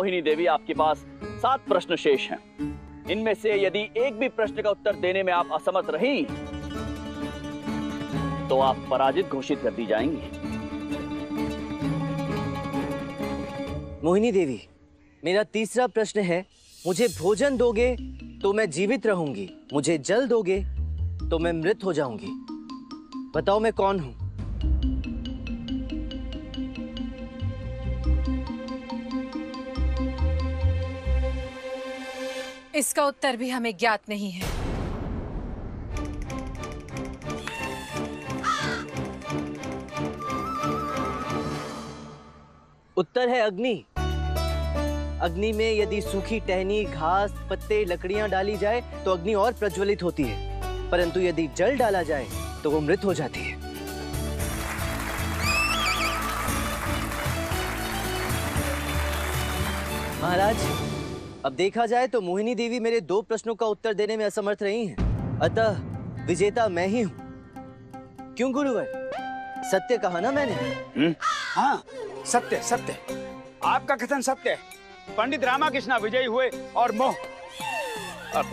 मोहिनी देवी, आपके पास 7 प्रश्न शेष हैं। इनमें से यदि एक भी प्रश्न का उत्तर देने में आप असमर्थ रही तो आप पराजित घोषित कर दी जाएंगी। मोहिनी देवी, मेरा तीसरा प्रश्न है, मुझे भोजन दोगे तो मैं जीवित रहूंगी, मुझे जल दोगे तो मैं मृत हो जाऊंगी। बताओ मैं कौन हूं? इसका उत्तर भी हमें ज्ञात नहीं है। उत्तर है अग्नि। अग्नि में यदि सूखी टहनी, घास, पत्ते, लकड़ियां डाली जाए तो अग्नि और प्रज्वलित होती है, परंतु यदि जल डाला जाए तो वो मृत हो जाती है। महाराज, अब देखा जाए तो मोहिनी देवी मेरे 2 प्रश्नों का उत्तर देने में असमर्थ रही हैं, अतः विजेता मैं ही हूं। क्यों गुरुवर, सत्य कहा ना मैंने? हाँ, सत्य सत्य, आपका कथन सत्य है। पंडित रामाकृष्ण विजयी हुए और अब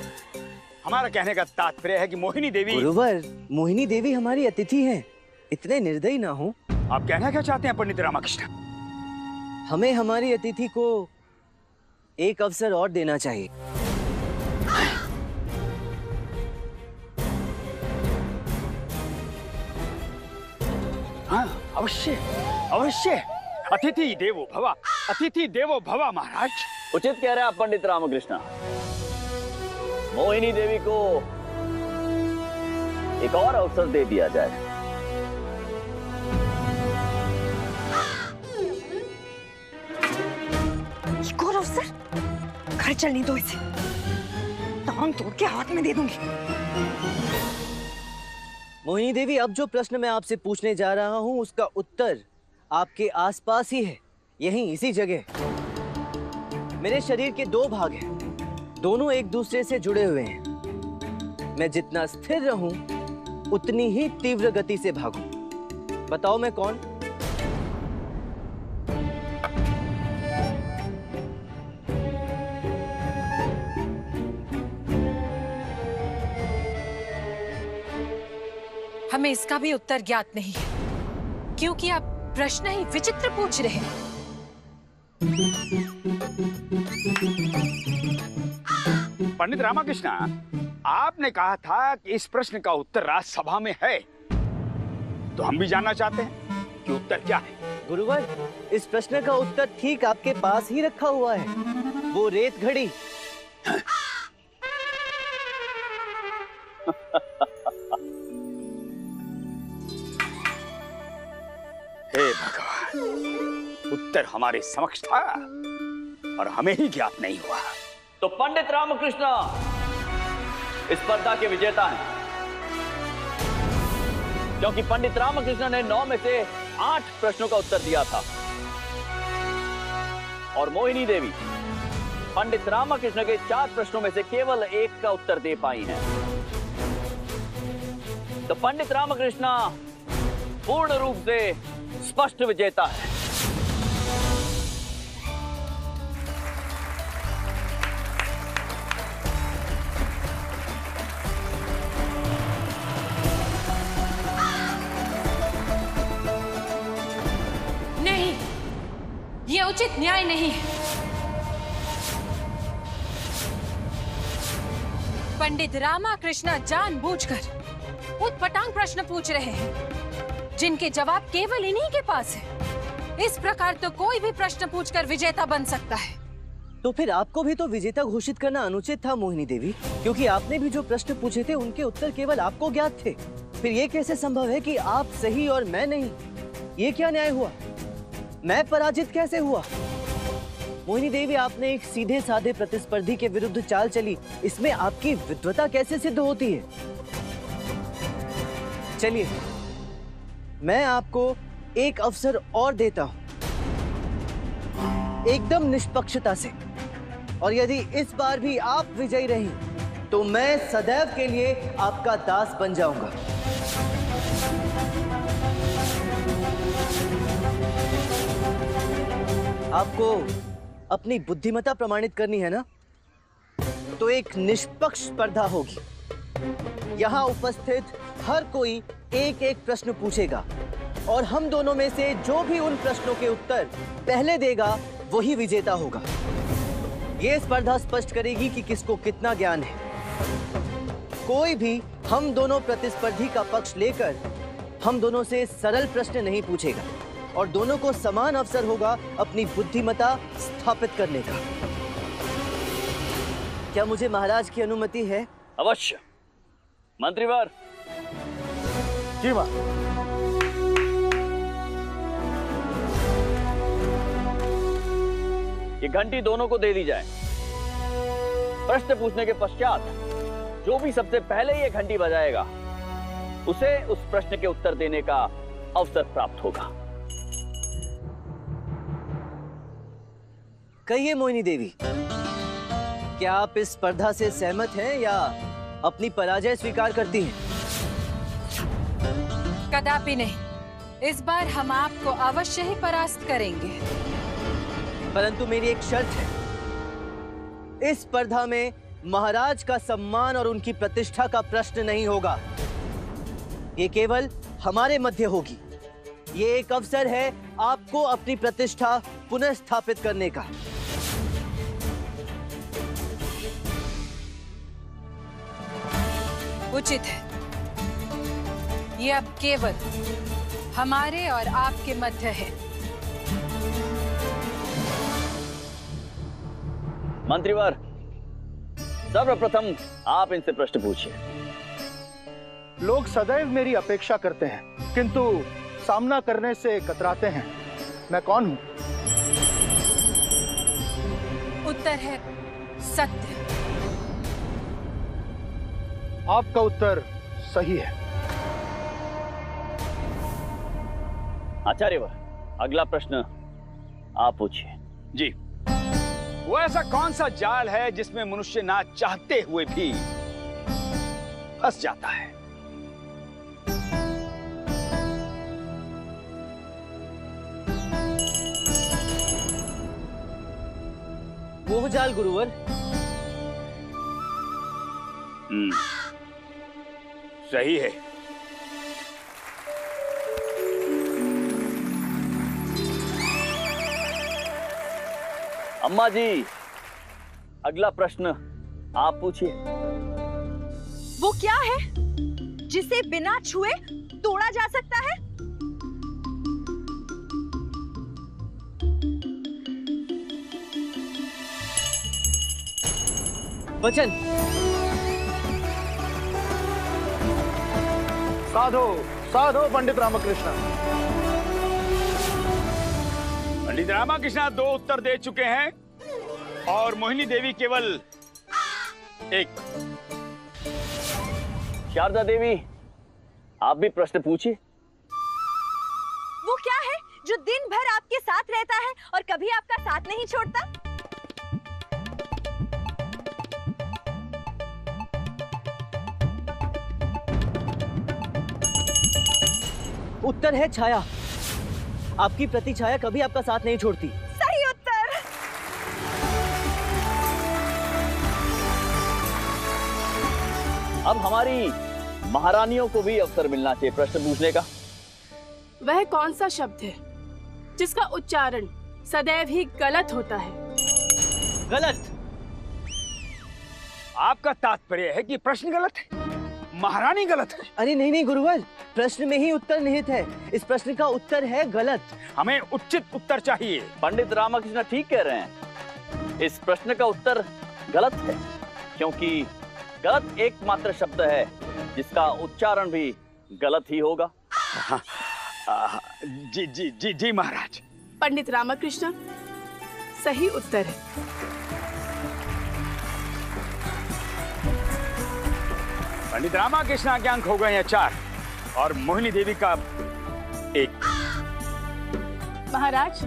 हमारा कहने का तात्पर्य है कि मोहिनी देवी। गुरुवर, मोहिनी देवी हमारी अतिथि हैं, इतने निर्दयी ना हो। आप कहना क्या चाहते हैं पंडित रामाकृष्ण? हमें हमारी अतिथि को एक अवसर और देना चाहिए। हाँ, अवश्य अवश्य, अतिथि देवो भव, अतिथि देवो भव महाराज। उचित कह रहे हैं आप पंडित रामकृष्ण। मोहिनी देवी को एक और अवसर दे दिया जाए। एक और अवसर? घर चलने दो इसे, टांग तोड़ के हाथ में दे दूंगी। मोहिनी देवी, अब जो प्रश्न मैं आपसे पूछने जा रहा हूं उसका उत्तर आपके आसपास ही है, यहीं इसी जगह। मेरे शरीर के 2 भाग हैं, दोनों एक दूसरे से जुड़े हुए हैं। मैं जितना स्थिर रहूं उतनी ही तीव्र गति से भागूं। बताओ मैं कौन? हमें इसका भी उत्तर ज्ञात नहीं है, क्योंकि आप प्रश्न ही विचित्र पूछ रहे हैं। पंडित रामाकृष्ण, आपने कहा था कि इस प्रश्न का उत्तर राज्यसभा में है, तो हम भी जानना चाहते हैं कि उत्तर क्या है। गुरुवर, इस प्रश्न का उत्तर ठीक आपके पास ही रखा हुआ है, वो रेत घड़ी। हे भगवान, उत्तर हमारे समक्ष था और हमें ही ज्ञात नहीं हुआ। तो पंडित रामकृष्ण इस स्पर्धा के विजेता हैं, क्योंकि पंडित रामकृष्ण ने 9 में से 8 प्रश्नों का उत्तर दिया था और मोहिनी देवी पंडित रामकृष्ण के 4 प्रश्नों में से केवल 1 का उत्तर दे पाई हैं। तो पंडित रामकृष्ण पूर्ण रूप से स्पष्ट विजेता है। नहीं, यह उचित न्याय नहीं है। पंडित रामाकृष्ण जानबूझकर उटपटांग प्रश्न पूछ रहे हैं, जिनके जवाब केवल इन्हीं के पास है। इस प्रकार तो कोई भी प्रश्न पूछकर विजेता बन सकता है। तो फिर आपको भी तो विजेता घोषित करना अनुचित था मोहिनी देवी, क्योंकि आपने भी जो प्रश्न पूछे थे उनके उत्तर केवल आपको ज्ञात थे। फिर ये कैसे संभव है कि आप सही और मैं नहीं? ये क्या न्याय हुआ? मैं पराजित कैसे हुआ? मोहिनी देवी, आपने एक सीधे साधे प्रतिस्पर्धी के विरुद्ध चाल चली, इसमें आपकी विद्वता कैसे सिद्ध होती है? चलिए, मैं आपको एक अवसर और देता हूं, एकदम निष्पक्षता से, और यदि इस बार भी आप विजयी रही तो मैं सदैव के लिए आपका दास बन जाऊंगा। आपको अपनी बुद्धिमत्ता प्रमाणित करनी है ना, तो एक निष्पक्ष स्पर्धा होगी। यहाँ उपस्थित हर कोई एक एक प्रश्न पूछेगा और हम दोनों में से जो भी उन प्रश्नों के उत्तर पहले देगा वही विजेता होगा। ये स्पर्धा स्पष्ट करेगी कि किसको कितना ज्ञान है। कोई भी हम दोनों प्रतिस्पर्धी का पक्ष लेकर हम दोनों से सरल प्रश्न नहीं पूछेगा और दोनों को समान अवसर होगा अपनी बुद्धिमत्ता स्थापित करने का। क्या मुझे महाराज की अनुमति है? अवश्य। मंत्रीवर। जी मां। ये घंटी दोनों को दे दी जाए। प्रश्न पूछने के पश्चात जो भी सबसे पहले ये घंटी बजाएगा उसे उस प्रश्न के उत्तर देने का अवसर प्राप्त होगा। कहिए मोहिनी देवी, क्या आप इस स्पर्धा से सहमत हैं या अपनी पराजय स्वीकार करती हैं? कदापि नहीं। इस बार हम आपको अवश्य ही परास्त करेंगे। परंतु मेरी एक शर्त है। इस स्पर्धा में महाराज का सम्मान और उनकी प्रतिष्ठा का प्रश्न नहीं होगा। ये केवल हमारे मध्य होगी। ये एक अवसर है आपको अपनी प्रतिष्ठा पुनः स्थापित करने का। उचित है। ये अब केवल हमारे और आपके मध्य है। मंत्रीवर, सर्वप्रथम आप इनसे प्रश्न पूछिए। लोग सदैव मेरी अपेक्षा करते हैं, किंतु सामना करने से कतराते हैं। मैं कौन हूं? उत्तर है सत्य। आपका उत्तर सही है। आचार्यवर, अगला प्रश्न आप पूछिए। जी, वो ऐसा कौन सा जाल है जिसमें मनुष्य ना चाहते हुए भी फंस जाता है? मोह जाल गुरुवर। सही है। अम्मा जी, अगला प्रश्न आप पूछिए। वो क्या है जिसे बिना छुए तोड़ा जा सकता है? वचन। साधो साधो पंडित रामकृष्ण। पंडित रामकृष्ण 2 उत्तर दे चुके हैं और मोहिनी देवी केवल 1। शारदा देवी, आप भी प्रश्न पूछिए। वो क्या है जो दिन भर आपके साथ रहता है और कभी आपका साथ नहीं छोड़ता? उत्तर है छाया। आपकी प्रतिछाया कभी आपका साथ नहीं छोड़ती। सही उत्तर। अब हमारी महारानियों को भी अवसर मिलना चाहिए प्रश्न पूछने का। वह कौन सा शब्द है जिसका उच्चारण सदैव ही गलत होता है? गलत। आपका तात्पर्य है कि प्रश्न गलत है, महारानी गलत है? अरे नहीं नहीं गुरुवर, प्रश्न में ही उत्तर निहित है। इस प्रश्न का उत्तर है गलत। हमें उचित उत्तर चाहिए। पंडित रामकृष्ण ठीक कह रहे हैं। इस प्रश्न का उत्तर गलत है, क्योंकि गलत एकमात्र शब्द है जिसका उच्चारण भी गलत ही होगा। जी जी जी जी महाराज। पंडित रामकृष्ण, सही उत्तर है। पंडित रामकृष्ण के अंक हो गए हैं 4 और मोहिनी देवी का 1। महाराज,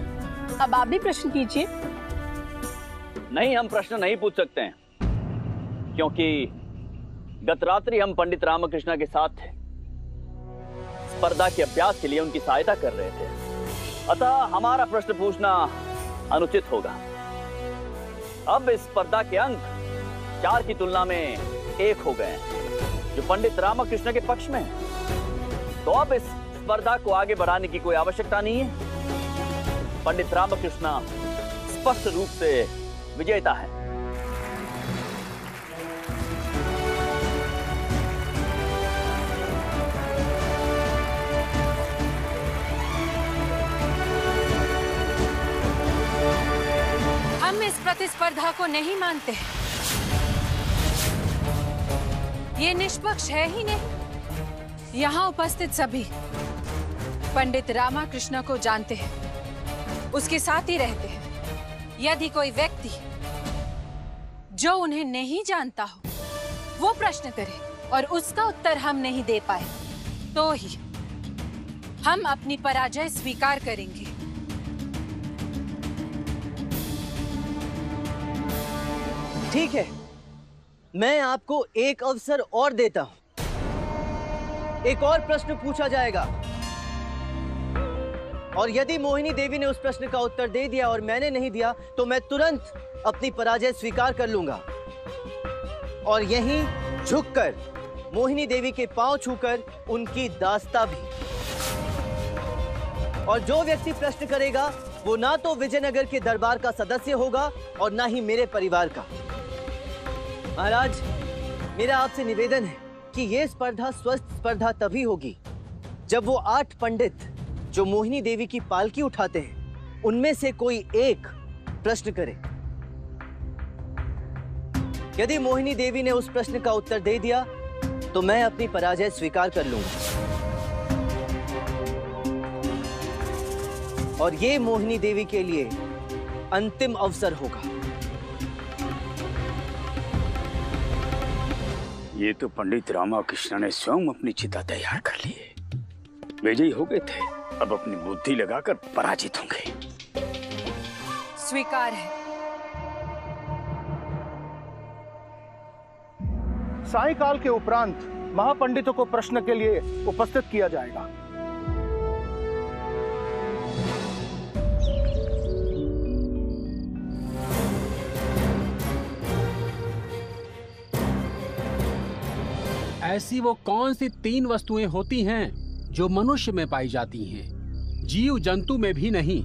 अब आप भी प्रश्न कीजिए। नहीं, हम प्रश्न नहीं पूछ सकते हैं, क्योंकि गत रात्रि हम पंडित रामकृष्ण के साथ थे। स्पर्धा के अभ्यास के लिए उनकी सहायता कर रहे थे, अतः हमारा प्रश्न पूछना अनुचित होगा। अब इस स्पर्धा के अंक 4 की तुलना में 1 हो गए हैं, जो पंडित रामाकृष्ण के पक्ष में है। तो अब इस स्पर्धा को आगे बढ़ाने की कोई आवश्यकता नहीं है। पंडित रामकृष्ण स्पष्ट रूप से विजेता है। हम इस प्रतिस्पर्धा को नहीं मानते हैं। ये निष्पक्ष है ही नहीं। यहाँ उपस्थित सभी पंडित रामाकृष्ण को जानते हैं, उसके साथ ही रहते हैं। यदि कोई व्यक्ति जो उन्हें नहीं जानता हो वो प्रश्न करे और उसका उत्तर हम नहीं दे पाए, तो ही हम अपनी पराजय स्वीकार करेंगे। ठीक है, मैं आपको एक अवसर और देता हूं। एक और प्रश्न पूछा जाएगा और यदि मोहिनी देवी ने उस प्रश्न का उत्तर दे दिया और मैंने नहीं दिया तो मैं तुरंत अपनी पराजय स्वीकार कर लूंगा और यहीं झुककर मोहिनी देवी के पांव छूकर उनकी दास्ता भी। और जो व्यक्ति प्रश्न करेगा वो ना तो विजयनगर के दरबार का सदस्य होगा और ना ही मेरे परिवार का। महाराज, मेरा आपसे निवेदन है कि यह स्पर्धा स्वस्थ स्पर्धा तभी होगी जब वो 8 पंडित जो मोहिनी देवी की पालकी उठाते हैं उनमें से कोई एक प्रश्न करे। यदि मोहिनी देवी ने उस प्रश्न का उत्तर दे दिया तो मैं अपनी पराजय स्वीकार कर लूंगा और ये मोहिनी देवी के लिए अंतिम अवसर होगा। ये तो पंडित रामाकृष्ण ने स्वयं अपनी चिता तैयार कर ली है। विजयी हो गए थे, अब अपनी बुद्धि लगाकर पराजित होंगे। स्वीकार है। सायंकाल के उपरांत महापंडितों को प्रश्न के लिए उपस्थित किया जाएगा। ऐसी वो कौन सी 3 वस्तुएं होती हैं जो मनुष्य में पाई जाती हैं, जीव जंतु में भी नहीं?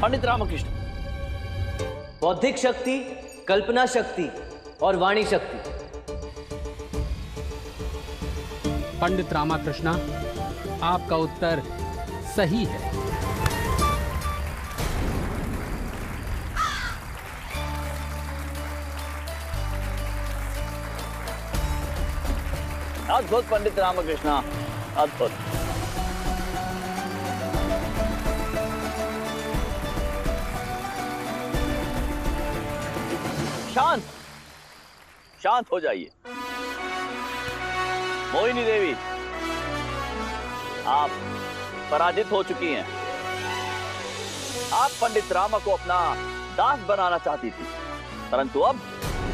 पंडित रामकृष्ण, बौद्धिक शक्ति, कल्पना शक्ति और वाणी शक्ति। पंडित रामाकृष्ण, आपका उत्तर सही है। अद्भुत पंडित रामकृष्ण, अद्भुत। शांत शांत हो जाइए। मोहिनी देवी, आप पराजित हो चुकी हैं। आप पंडित रामा को अपना दास बनाना चाहती थी, परंतु अब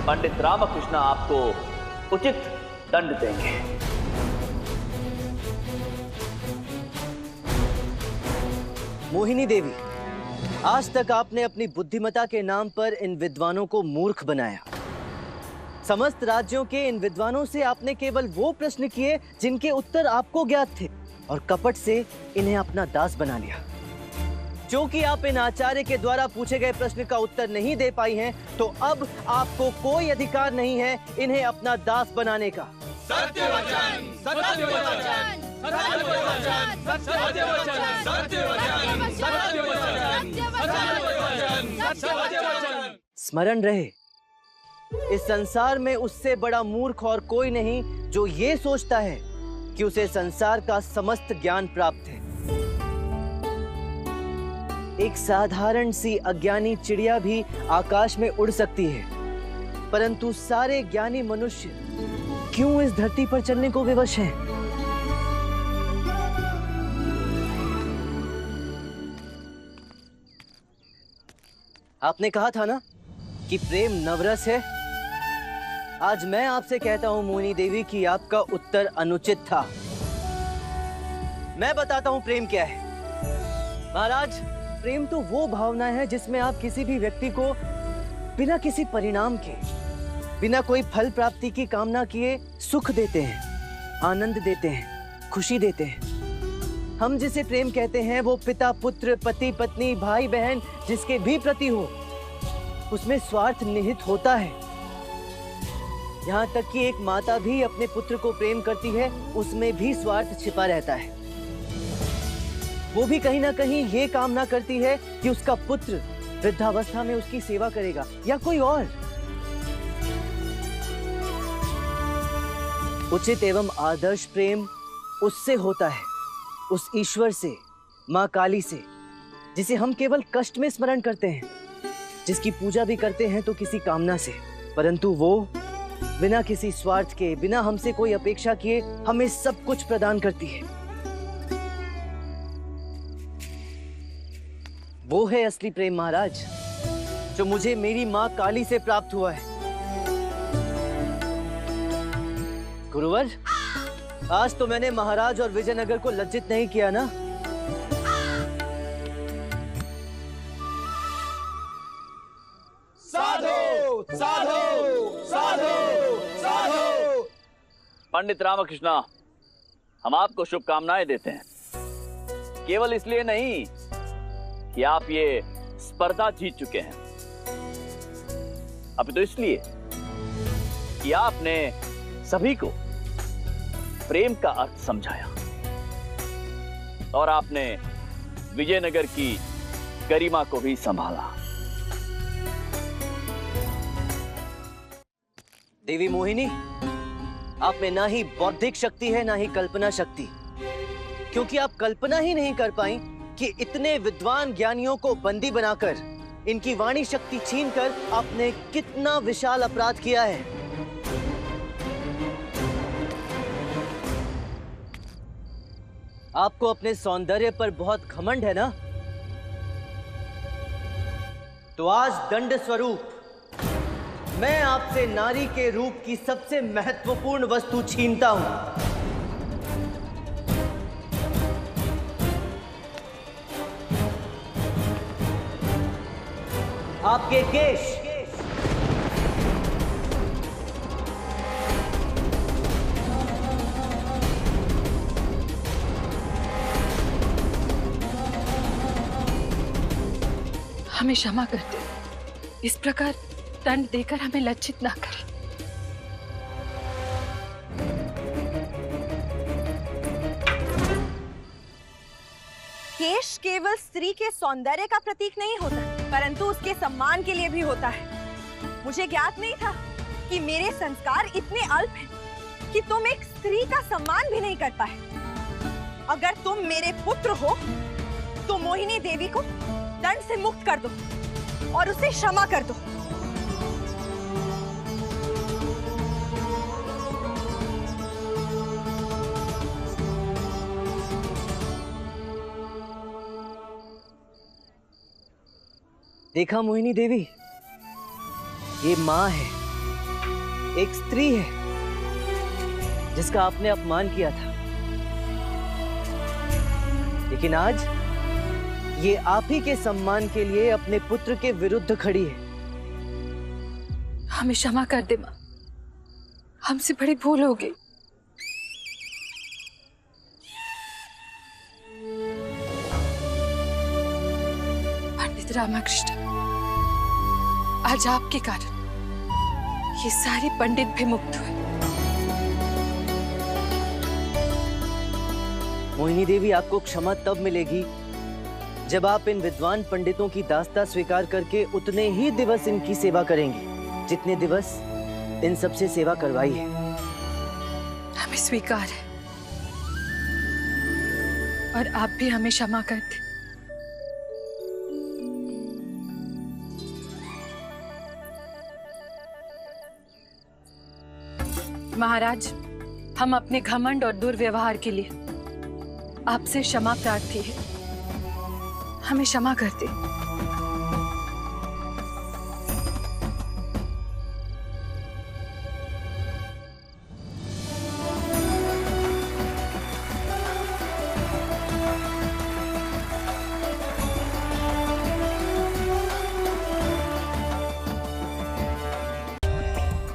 पंडित रामकृष्ण आपको उचित दंड देंगे। मोहिनी देवी, आज तक आपने अपनी बुद्धिमता के नाम पर इन विद्वानों को मूर्ख बनाया। समस्त राज्यों के इन विद्वानों से आपने केवल वो प्रश्न किए जिनके उत्तर आपको ज्ञात थे और कपट से इन्हें अपना दास बना लिया। क्योंकि आप इन आचार्य के द्वारा पूछे गए प्रश्न का उत्तर नहीं दे पाई हैं, तो अब आपको कोई अधिकार नहीं है इन्हें अपना दास बनाने का। सत्य वचन, सत्य वचन, सत्य वचन, सत्य वचन, सत्य वचन, सत्य वचन, सत्य वचन। स्मरण रहे, इस संसार में उससे बड़ा मूर्ख और कोई नहीं जो ये सोचता है कि उसे संसार का समस्त ज्ञान प्राप्त है। एक साधारण सी अज्ञानी चिड़िया भी आकाश में उड़ सकती है, परंतु सारे ज्ञानी मनुष्य क्यों इस धरती पर चलने को विवश हैं? आपने कहा था ना कि प्रेम नवरस है? आज मैं आपसे कहता हूं मोहिनी देवी कि आपका उत्तर अनुचित था। मैं बताता हूं प्रेम क्या है। महाराज, प्रेम तो वो भावना है जिसमें आप किसी भी व्यक्ति को बिना किसी परिणाम के, बिना कोई फल प्राप्ति की कामना किए सुख देते हैं, आनंद देते हैं, खुशी देते हैं। हम जिसे प्रेम कहते हैं वो पिता पुत्र, पति पत्नी, भाई बहन जिसके भी प्रति हो, उसमें स्वार्थ निहित होता है। यहाँ तक कि एक माता भी अपने पुत्र को प्रेम करती है, उसमें भी स्वार्थ छिपा रहता है। वो भी कहीं ना कहीं ये कामना करती है कि उसका पुत्र वृद्धावस्था में उसकी सेवा करेगा या कोई और। उचित एवं आदर्श प्रेम उससे होता है, उस ईश्वर से, माँ काली से, जिसे हम केवल कष्ट में स्मरण करते हैं, जिसकी पूजा भी करते हैं तो किसी कामना से, परंतु वो बिना किसी स्वार्थ के, बिना हमसे कोई अपेक्षा किए हमें सब कुछ प्रदान करती है। वो है असली प्रेम महाराज, जो मुझे मेरी माँ काली से प्राप्त हुआ है। गुरुवर, आज तो मैंने महाराज और विजयनगर को लज्जित नहीं किया ना? साधु साधु साधु साधु। पंडित रामकृष्णा, हम आपको शुभकामनाएं देते हैं, केवल इसलिए नहीं कि आप ये स्पर्धा जीत चुके हैं, अभी तो इसलिए कि आपने सभी को प्रेम का अर्थ समझाया और आपने विजयनगर की गरिमा को भी संभाला। देवी मोहिनी, आप में ना ही बौद्धिक शक्ति है ना ही कल्पना शक्ति, क्योंकि आप कल्पना ही नहीं कर पाई कि इतने विद्वान ज्ञानियों को बंदी बनाकर, इनकी वाणी शक्ति छीनकर आपने कितना विशाल अपराध किया है। आपको अपने सौंदर्य पर बहुत घमंड है ना? तो आज दंड स्वरूप मैं आपसे नारी के रूप की सबसे महत्वपूर्ण वस्तु छीनता हूं। आपके केश। हमें क्षमा कर दे, इस प्रकार दंड देकर हमें लज्जित ना कर। केश केवल स्त्री के सौंदर्य का प्रतीक नहीं होता, परंतु उसके सम्मान के लिए भी होता है। मुझे ज्ञात नहीं था कि मेरे संस्कार इतने अल्प हैं कि तुम एक स्त्री का सम्मान भी नहीं कर पाए। अगर तुम मेरे पुत्र हो तो मोहिनी देवी को दंड से मुक्त कर दो और उसे क्षमा कर दो। देखा मोहिनी देवी, ये माँ है, एक स्त्री है जिसका आपने अपमान किया था, लेकिन आज ये आप ही के सम्मान के लिए अपने पुत्र के विरुद्ध खड़ी है। हमें क्षमा कर दे माँ, हमसे बड़ी भूल हो गई। पंडित रामकृष्ण, आज आपके कारण ये सारे पंडित भी मुक्त हुए। मोहिनी देवी, आपको क्षमा तब मिलेगी जब आप इन विद्वान पंडितों की दास्ता स्वीकार करके उतने ही दिवस इनकी सेवा करेंगी जितने दिवस इन सबसे सेवा करवाई है। हमें स्वीकार है और आप भी हमें क्षमा कर दे। महाराज, हम अपने घमंड और दुर्व्यवहार के लिए आपसे क्षमा प्रार्थी है, हमें क्षमा कर दे।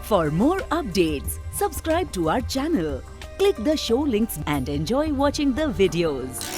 For more updates, subscribe to our channel, click the show links and enjoy watching the videos.